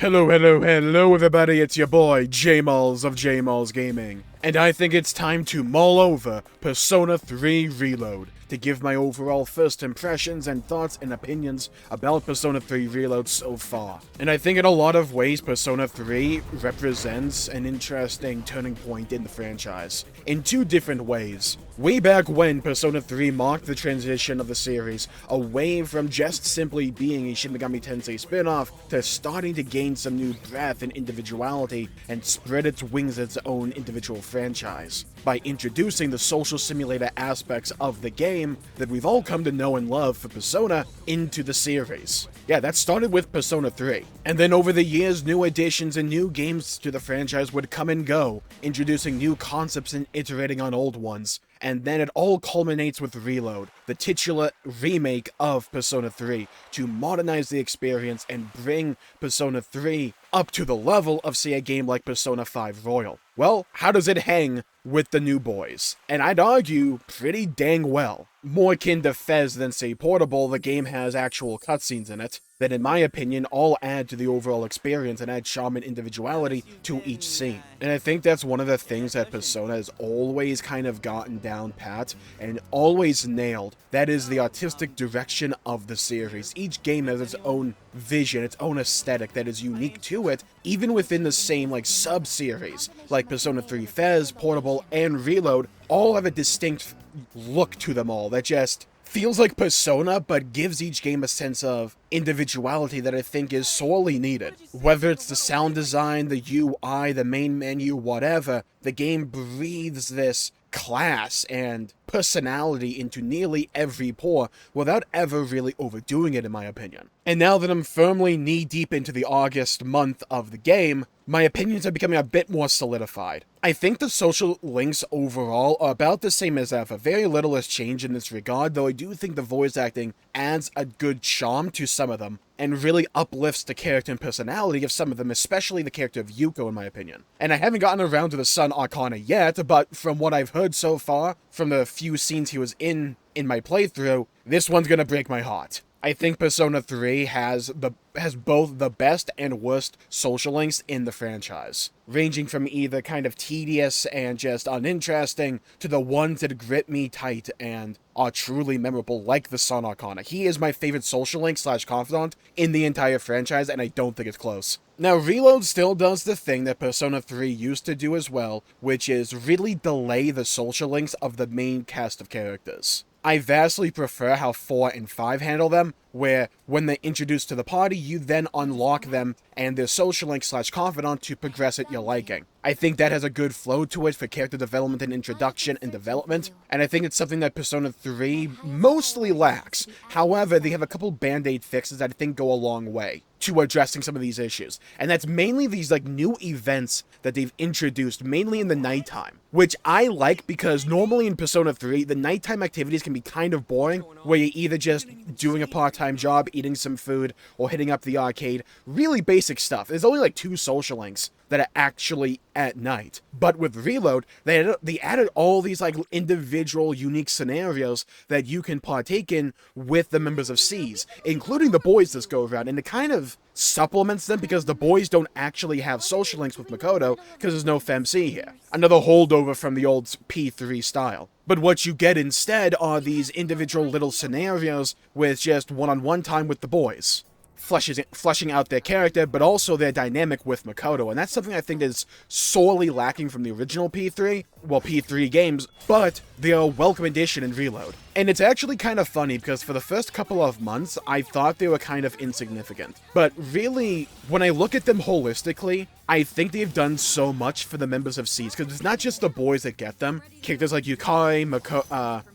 Hello everybody, it's your boy, Jmulls of Jmulls Gaming. And I think it's time to mull over Persona 3 Reload, to give my overall first impressions and thoughts and opinions about Persona 3 Reload so far. And I think in a lot of ways, Persona 3 represents an interesting turning point in the franchise, in two different ways. Way back when, Persona 3 marked the transition of the series away from just simply being a Shin Megami Tensei spin-off to starting to gain some new breadth and individuality and spread its wings as its own individual franchise, by introducing the social simulator aspects of the game that we've all come to know and love for Persona into the series. Yeah, that started with Persona 3. And then over the years, new additions and new games to the franchise would come and go, introducing new concepts and iterating on old ones. And then it all culminates with Reload, the titular remake of Persona 3, to modernize the experience and bring Persona 3 up to the level of, say, a game like Persona 5 Royal. Well, how does it hang with the new boys? And I'd argue pretty dang well. More akin to Fez than, say, Portable, the game has actual cutscenes in it that, in my opinion, all add to the overall experience and add charm and individuality to each scene. And I think that's one of the things that Persona has always kind of gotten down pat and always nailed. That is the artistic direction of the series. Each game has its own vision, its own aesthetic that is unique to it, even within the same, like, sub-series, like Persona 3 Fez, Portable, and Reload, all have a distinct look to them all that just feels like Persona, but gives each game a sense of individuality that I think is sorely needed. Whether it's the sound design, the UI, the main menu, whatever, the game breathes this class and personality into nearly every pore without ever really overdoing it, in my opinion. And now that I'm firmly knee-deep into the August month of the game, my opinions are becoming a bit more solidified. I think the social links overall are about the same as ever. Very little has changed in this regard, though I do think the voice acting adds a good charm to some of them, and really uplifts the character and personality of some of them, especially the character of Yuko, in my opinion. And I haven't gotten around to the Sun Arcana yet, but from what I've heard so far, from the few scenes he was in my playthrough, this one's gonna break my heart. I think Persona 3 has both the best and worst social links in the franchise, ranging from either kind of tedious and just uninteresting to the ones that grip me tight and are truly memorable, like the Sun Arcana. He is my favorite social link / confidant in the entire franchise, and I don't think it's close. Now, Reload still does the thing that Persona 3 used to do as well, which is really delay the social links of the main cast of characters. I vastly prefer how 4 and 5 handle them, where when they're introduced to the party, you then unlock them and their social link / confidant to progress at your liking. I think that has a good flow to it for character development and introduction and development, and I think it's something that Persona 3 mostly lacks. However, they have a couple band-aid fixes that I think go a long way to addressing some of these issues. And that's mainly these, like, new events that they've introduced, mainly in the nighttime, which I like because normally in Persona 3, the nighttime activities can be kind of boring, where you're either just doing a part-time job, eating some food, or hitting up the arcade. Really basic stuff. There's only like 2 social links that are actually at night. But with Reload, they added all these like individual unique scenarios that you can partake in with the members of C's, including the boys this go around, and it kind of supplements them because the boys don't actually have social links with Makoto because there's no FemC here. Another holdover from the old P3 style. But what you get instead are these individual little scenarios with just one-on-one time with the boys, fleshing out their character, but also their dynamic with Makoto, and that's something I think is sorely lacking from the original P3 games, but they are a welcome addition in Reload. And it's actually kind of funny, because for the first couple of months, I thought they were kind of insignificant. But really, when I look at them holistically, I think they've done so much for the members of C's, because it's not just the boys that get them. Characters like Yukai,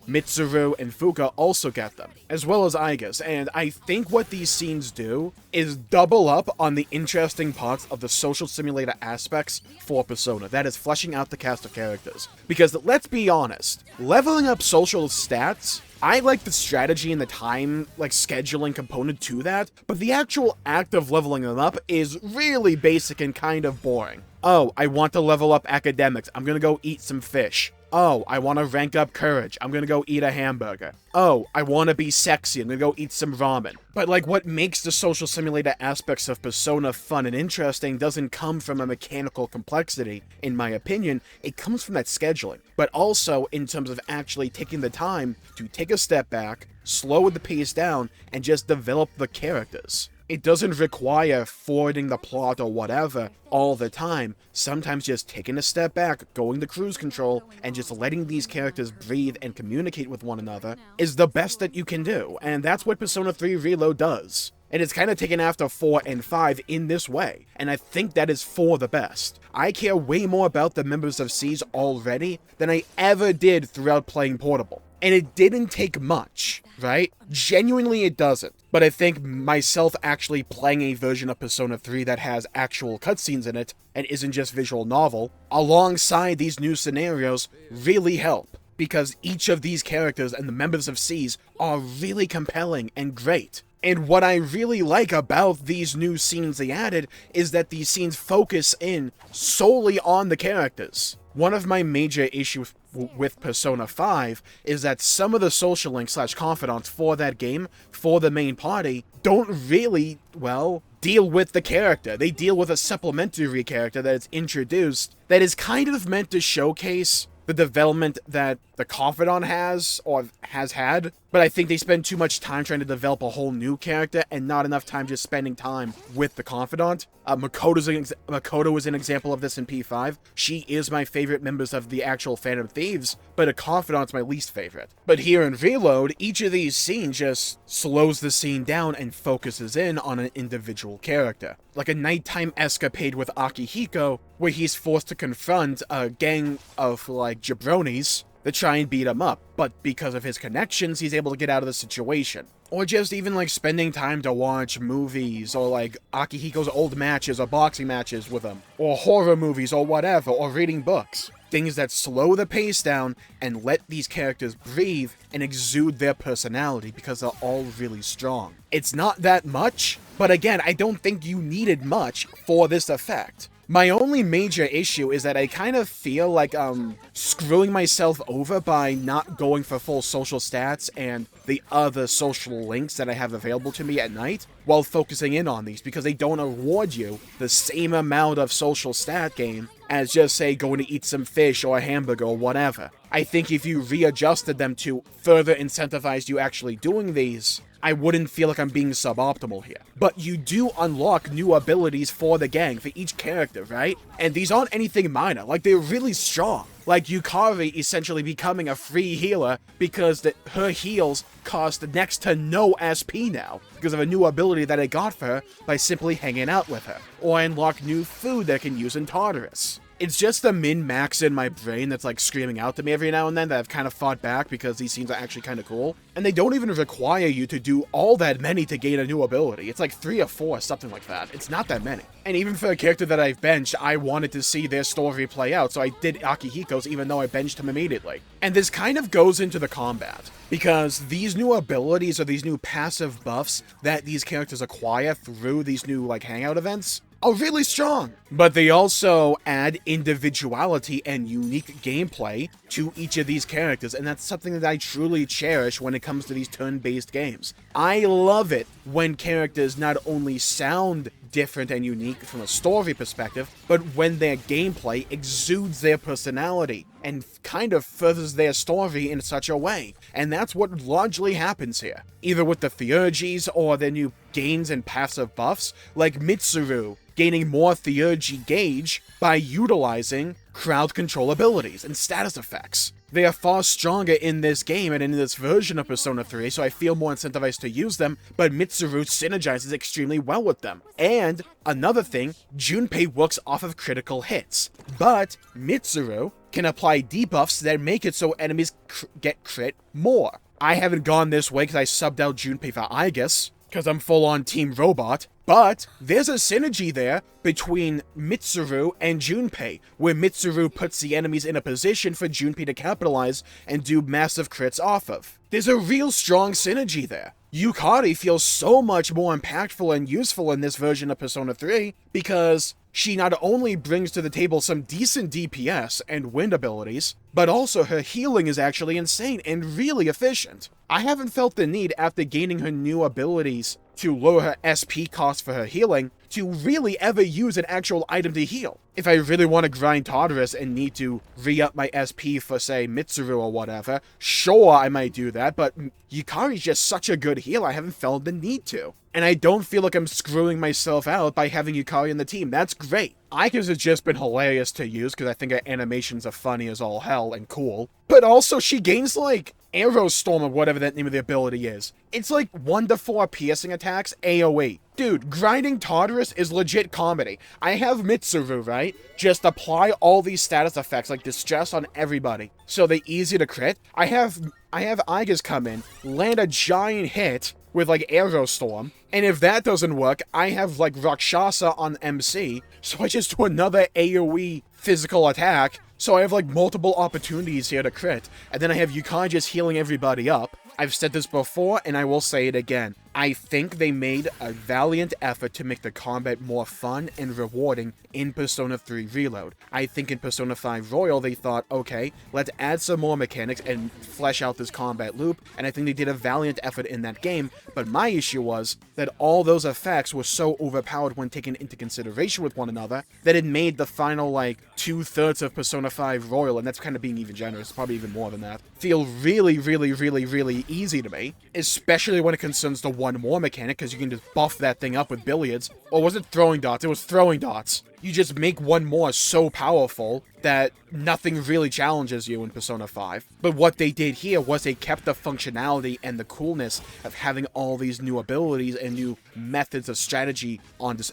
Mitsuru, and Fuka also get them, as well as Aigas, and I think what these scenes do is double up on the interesting parts of the social simulator aspects for Persona, that is fleshing out the cast of characters. Because let's be honest, leveling up social stats, I like the strategy and the time, like, scheduling component to that, but the actual act of leveling them up is really basic and kind of boring. Oh, I want to level up academics. I'm gonna go eat some fish. Oh, I want to rank up courage. I'm gonna go eat a hamburger. Oh, I want to be sexy. I'm gonna go eat some ramen. But like, what makes the social simulator aspects of Persona fun and interesting doesn't come from a mechanical complexity, in my opinion. It comes from that scheduling. But also in terms of actually taking the time to take a step back, slow the pace down, and just develop the characters. It doesn't require forwarding the plot or whatever all the time. Sometimes just taking a step back, going to cruise control, and just letting these characters breathe and communicate with one another is the best that you can do, and that's what Persona 3 Reload does. And it's kind of taken after 4 and 5 in this way, and I think that is for the best. I care way more about the members of SEES already than I ever did throughout playing Portable. And it didn't take much, right? Genuinely it doesn't. But I think myself actually playing a version of Persona 3 that has actual cutscenes in it, and isn't just visual novel, alongside these new scenarios, really help. Because each of these characters and the members of SEES are really compelling and great. And what I really like about these new scenes they added is that these scenes focus in solely on the characters. One of my major issues with Persona 5 is that some of the social links / confidants for that game, for the main party, don't really, well, deal with the character. They deal with a supplementary character that is introduced that is kind of meant to showcase the development that the confidant has, or has had, but I think they spend too much time trying to develop a whole new character and not enough time just spending time with the confidant. Makoto is an example of this in P5. She is my favorite members of the actual Phantom Thieves, but a confidant's my least favorite. But here in Reload, each of these scenes just slows the scene down and focuses in on an individual character. Like a nighttime escapade with Akihiko, where he's forced to confront a gang of, like, jabronis that try and beat him up, but because of his connections, he's able to get out of the situation. Or just even, like, spending time to watch movies, or, like, Akihiko's old matches or boxing matches with him, or horror movies or whatever, or reading books. Things that slow the pace down and let these characters breathe and exude their personality because they're all really strong. It's not that much, but again, I don't think you needed much for this effect. My only major issue is that I kind of feel like I'm screwing myself over by not going for full social stats and the other social links that I have available to me at night while focusing in on these, because they don't award you the same amount of social stat gain as just, say, going to eat some fish or a hamburger or whatever. I think if you readjusted them to further incentivize you actually doing these, I wouldn't feel like I'm being suboptimal here. But you do unlock new abilities for the gang, for each character, right? And these aren't anything minor, like they're really strong. Like Yukari essentially becoming a free healer because her heals cost next to no SP now, because of a new ability that I got for her by simply hanging out with her. Or I unlock new food that I can use in Tartarus. It's just the min-max in my brain that's like screaming out to me every now and then that I've kind of fought back because these scenes are actually kind of cool. And they don't even require you to do all that many to gain a new ability. It's like 3 or 4, something like that. It's not that many. And even for a character that I've benched, I wanted to see their story play out, so I did Akihiko's even though I benched him immediately. And this kind of goes into the combat, because these new abilities or these new passive buffs that these characters acquire through these new like hangout events are really strong. But they also add individuality and unique gameplay to each of these characters, and that's something that I truly cherish when it comes to these turn-based games. I love it when characters not only sound different and unique from a story perspective, but when their gameplay exudes their personality and kind of furthers their story in such a way. And that's what largely happens here, either with the Theurgies or their new gains and passive buffs, like Mitsuru gaining more Theurgy gauge by utilizing crowd control abilities and status effects. They are far stronger in this game and in this version of Persona 3, so I feel more incentivized to use them, but Mitsuru synergizes extremely well with them. And another thing, Junpei works off of critical hits, but Mitsuru can apply debuffs that make it so enemies get crit more. I haven't gone this way because I subbed out Junpei for Aegis, because I'm full-on Team Robot, but there's a synergy there between Mitsuru and Junpei, where Mitsuru puts the enemies in a position for Junpei to capitalize and do massive crits off of. There's a real strong synergy there. Yukari feels so much more impactful and useful in this version of Persona 3 because she not only brings to the table some decent DPS and wind abilities, but also her healing is actually insane and really efficient. I haven't felt the need after gaining her new abilities to lower her SP cost for her healing to really ever use an actual item to heal. If I really want to grind Tartarus and need to re-up my SP for, say, Mitsuru or whatever, sure, I might do that, but Yukari's just such a good heal, I haven't felt the need to. And I don't feel like I'm screwing myself out by having Yukari on the team. That's great. Ika's has just been hilarious to use because I think her animations are funny as all hell and cool. But also, she gains, like, Arrow Storm or whatever that name of the ability is. It's like 1 to 4 piercing attacks, AoE. Dude, grinding Tartarus is legit comedy. I have Mitsuru, right? Just apply all these status effects like Distress on everybody, so they're easy to crit. I have Igas come in, land a giant hit with like Arrow Storm, and if that doesn't work, I have like Rakshasa on MC, so I just do another AoE physical attack, so I have like multiple opportunities here to crit, and then I have Yukari just healing everybody up. I've said this before, and I will say it again. I think they made a valiant effort to make the combat more fun and rewarding in Persona 3 Reload. I think in Persona 5 Royal, they thought, okay, let's add some more mechanics and flesh out this combat loop, and I think they did a valiant effort in that game, but my issue was that all those effects were so overpowered when taken into consideration with one another that it made the final, like, 2/3 of Persona 5 Royal, and that's kind of being even generous, probably even more than that, feel really, really, really, really easy to me, especially when it concerns the one more mechanic, because you can just buff that thing up with billiards. Or was it throwing dots? It was throwing dots. You just make one more so powerful that nothing really challenges you in Persona 5. But what they did here was they kept the functionality and the coolness of having all these new abilities and new methods of strategy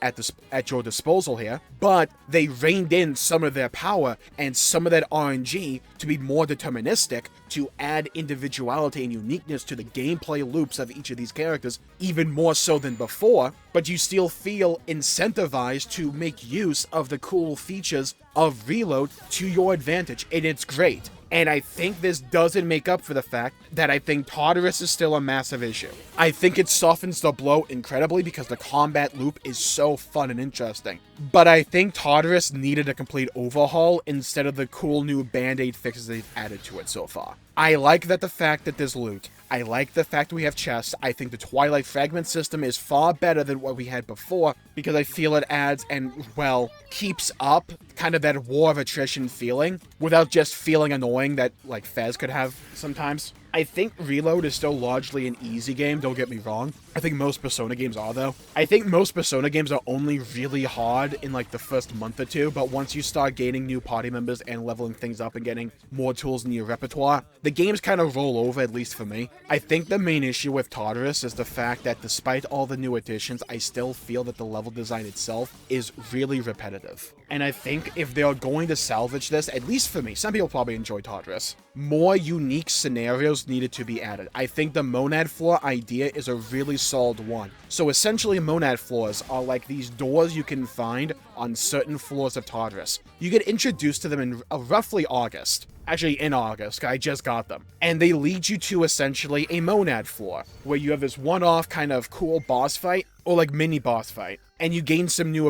at your disposal here, but they reined in some of their power and some of that RNG to be more deterministic, to add individuality and uniqueness to the gameplay loops of each of these characters, even more so than before, but you still feel incentivized to make use of the cool features of Reload to your advantage, and it's great. And I think this doesn't make up for the fact that I think Tartarus is still a massive issue. I think it softens the blow incredibly because the combat loop is so fun and interesting. But I think Tartarus needed a complete overhaul instead of the cool new band-aid fixes they've added to it so far. I like the fact that there's loot. I like the fact we have chests. I think the Twilight Fragment system is far better than what we had before because I feel it adds and, well, keeps up kind of that war of attrition feeling without just feeling annoying that, like, Fez could have sometimes. I think Reload is still largely an easy game, don't get me wrong. I think most Persona games are, though. I think most Persona games are only really hard in, like, the first month or two, but once you start gaining new party members and leveling things up and getting more tools in your repertoire, the games kind of roll over, at least for me. I think the main issue with Tartarus is the fact that despite all the new additions, I still feel that the level design itself is really repetitive. And I think if they're going to salvage this, at least for me, some people probably enjoy Tartarus, more unique scenarios needed to be added. I think the monad floor idea is a really solid one. So essentially monad floors are like these doors you can find on certain floors of Tartarus. You get introduced to them in roughly August. Actually, in August, I just got them. And they lead you to essentially a monad floor, where you have this one-off kind of cool boss fight, or like mini boss fight, and you gain some new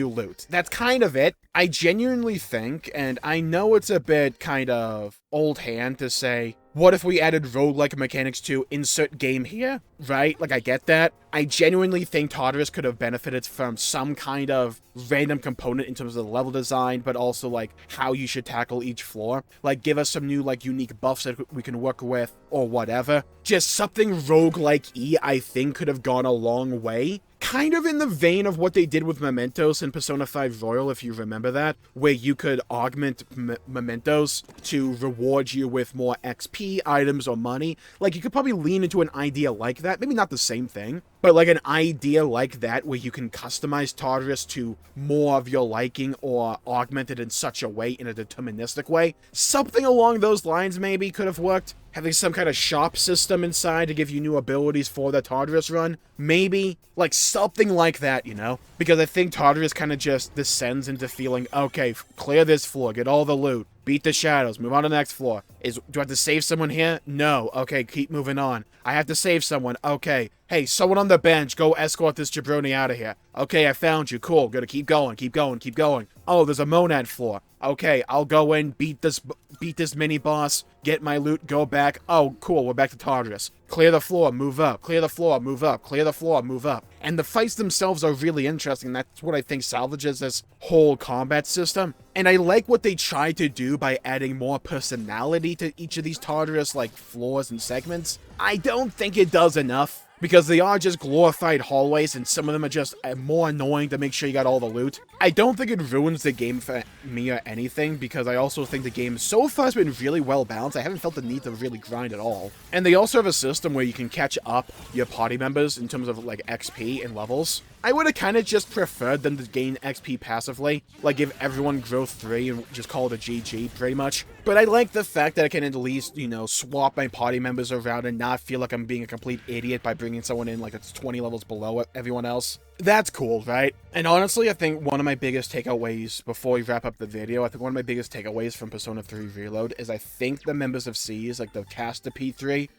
loot. That's kind of it. I genuinely think, and I know it's a bit kind of old hand to say, what if we added roguelike mechanics to insert game here, right? Like, I get that. I genuinely think Tartarus could have benefited from some kind of random component in terms of the level design, but also, like, how you should tackle each floor. Like, give us some new, like, unique buffs that we can work with, or whatever. Just something roguelike-y, I think, could have gone a long way. Kind of in the vein of what they did with Mementos in Persona 5 Royal, if you remember that, where you could augment Mementos to reward you with more XP, items, or money. Like, you could probably lean into an idea like that. Maybe not the same thing, but like an idea like that where you can customize Tartarus to more of your liking or augment it in such a way, in a deterministic way. Something along those lines maybe could have worked. having some kind of shop system inside to give you new abilities for the Tartarus run. Maybe, like, something like that, you know? Because I think Tartarus kind of just descends into feeling, okay, clear this floor, get all the loot, beat the shadows, move on to the next floor. Do I have to save someone here? No. Okay, keep moving on. I have to save someone. Okay. Hey, someone on the bench, go escort this jabroni out of here. Okay, I found you. Cool. Gotta keep going, keep going, keep going. Oh, there's a monad floor. Okay, I'll go in, beat this mini boss, get my loot, go back. Oh, cool, we're back to Tartarus. Clear the floor, move up. Clear the floor, move up. Clear the floor, move up. And the fights themselves are really interesting. That's what I think salvages this whole combat system. And I like what they tried to do by adding more personality to each of these Tartarus, like, floors and segments. I don't think it does enough, because they are just glorified hallways, and some of them are just more annoying to make sure you got all the loot. I don't think it ruins the game for me or anything, because I also think the game so far has been really well balanced. I haven't felt the need to really grind at all. And they also have a system where you can catch up your party members in terms of, like, XP and levels. I would have kind of just preferred them to gain XP passively, like give everyone growth 3 and just call it a GG, pretty much. But I like the fact that I can at least, you know, swap my party members around and not feel like I'm being a complete idiot by bringing someone in like it's 20 levels below everyone else. That's cool, right? And honestly, I think one of my biggest takeaways, before we wrap up the video, I think one of my biggest takeaways from Persona 3 Reload is I think the members of C's, like the cast of P3,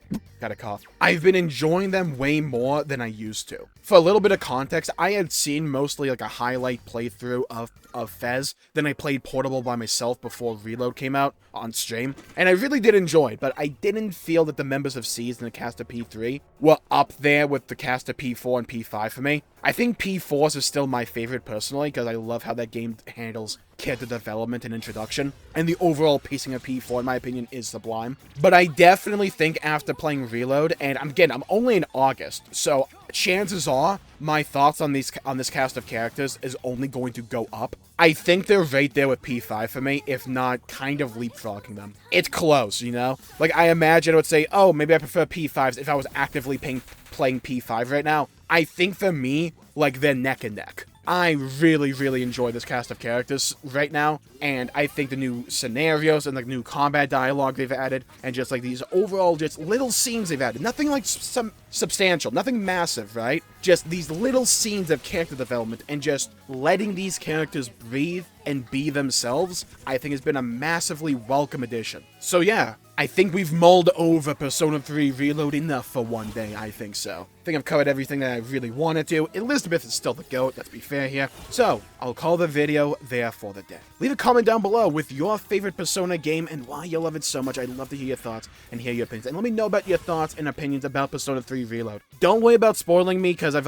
got a cough, I've been enjoying them way more than I used to. For a little bit of context, I had seen mostly like a highlight playthrough of Fez, then I played Portable by myself before Reload came out on stream, and I really did enjoy it, but I didn't feel that the members of C's and the cast of P3 were up there with the cast of P4 and P5 for me. I think P4's is still my favorite personally, because I love how that game handles character development and introduction, and the overall pacing of P4, in my opinion, is sublime. But I definitely think after playing Reload, and I'm only in August, so chances are my thoughts on this cast of characters is only going to go up. I think they're right there with P5 for me, if not kind of leapfrogging them. It's close, you know? Like, I imagine I would say, oh, maybe I prefer P5s if I was actively playing P5 right now. I think for me, like, they're neck and neck. I really, really enjoy this cast of characters right now, and I think the new scenarios and the new combat dialogue they've added, and just like these overall just little scenes they've added, nothing like some substantial, nothing massive, right? Just these little scenes of character development and just letting these characters breathe and be themselves, I think has been a massively welcome addition. So yeah, I think we've mulled over Persona 3 Reload enough for one day, I think so. I think I've covered everything that I really wanted to. Elizabeth is still the GOAT, let's be fair here. So, I'll call the video there for the day. Leave a comment down below with your favorite Persona game and why you love it so much. I'd love to hear your thoughts and hear your opinions. And let me know about your thoughts and opinions about Persona 3 Reload. Don't worry about spoiling me, because I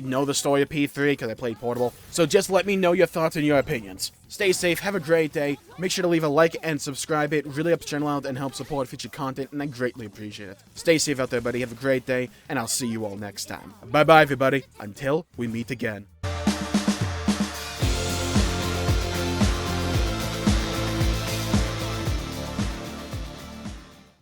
know the story of P3 because I played Portable. So just let me know your thoughts and your opinions. Stay safe, have a great day, make sure to leave a like and subscribe. It really helps the channel out and helps support future content, and I greatly appreciate it. Stay safe out there, buddy, have a great day, and I'll see you all next time. Bye-bye, everybody, until we meet again.